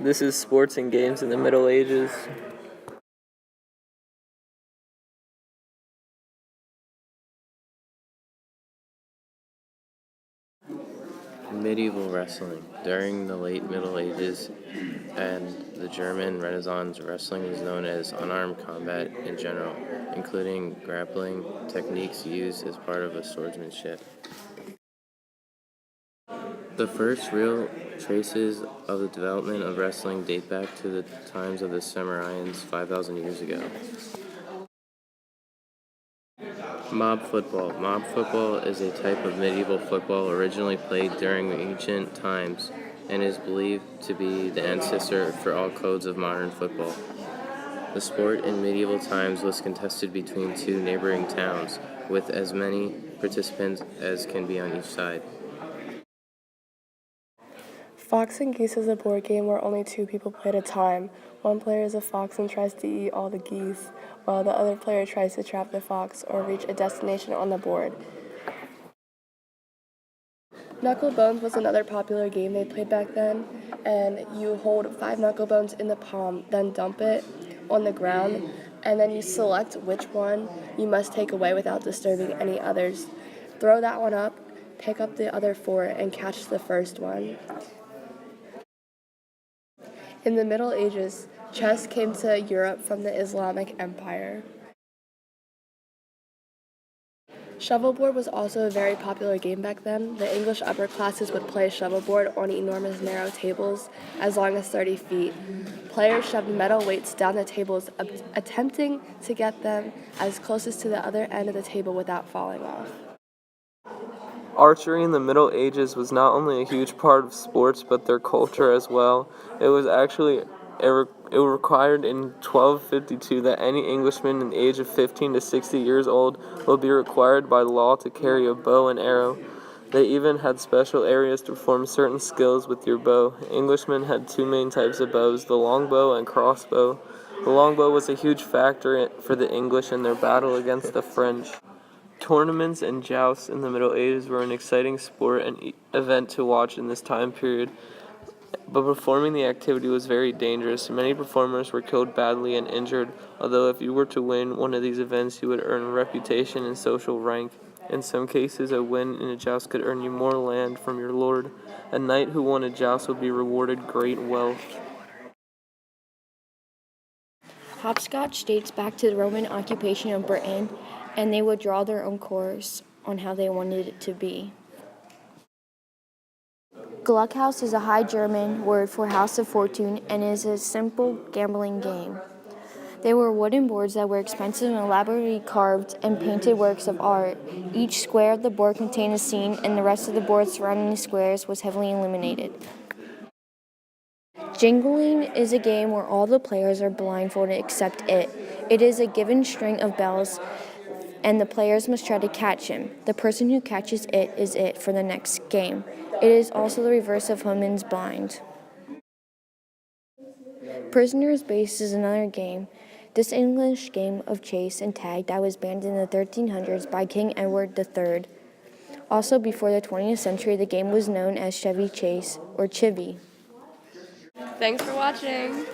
This is sports and games in the Middle Ages. Medieval wrestling. During the late Middle Ages and the German Renaissance, wrestling was known as unarmed combat in general, including grappling techniques used as part of a swordsmanship. The first real traces of the development of wrestling date back to the times of the Sumerians 5,000 years ago. Mob football. Mob football is a type of medieval football originally played during ancient times and is believed to be the ancestor for all codes of modern football. The sport in medieval times was contested between two neighboring towns, with as many participants as can be on each side. Fox and Geese is a board game where only two people play at a time. One player is a fox and tries to eat all the geese, while the other player tries to trap the fox or reach a destination on the board. Knucklebones was another popular game they played back then, and you hold 5 knucklebones in the palm, then dump it on the ground, and then you select which one you must take away without disturbing any others. Throw that one up, pick up the other 4, and catch the first one. In the Middle Ages, chess came to Europe from the Islamic Empire. Shovelboard was also a very popular game back then. The English upper classes would play shovelboard on enormous narrow tables as long as 30 feet. Players shoved metal weights down the tables, attempting to get them as closest to the other end of the table without falling off. Archery in the Middle Ages was not only a huge part of sports, but their culture as well. It was required in 1252 that any Englishman in the age of 15 to 60 years old would be required by law to carry a bow and arrow. They even had special areas to perform certain skills with your bow. Englishmen had 2 main types of bows, the longbow and crossbow. The longbow was a huge factor for the English in their battle against the French. Tournaments and jousts in the Middle Ages were an exciting sport and event to watch in this time period, but performing the activity was very dangerous. Many performers were killed badly and injured, although if you were to win one of these events, you would earn a reputation and social rank. In some cases, a win in a joust could earn you more land from your lord. A knight who won a joust would be rewarded great wealth. Hopscotch dates back to the Roman occupation of Britain, and they would draw their own course on how they wanted it to be. Gluckhaus is a High German word for House of Fortune and is a simple gambling game. They were wooden boards that were expensive and elaborately carved and painted works of art. Each square of the board contained a scene, and the rest of the board surrounding the squares was heavily illuminated. Jingling is a game where all the players are blindfolded except it. It is a given string of bells, and the players must try to catch him. The person who catches it is it for the next game. It is also the reverse of Homen's Blind. Prisoner's Base is another game. This English game of chase and tag that was banned in the 1300s by King Edward III. Also, before the 20th century, the game was known as Chevy Chase or Chivy. Thanks for watching!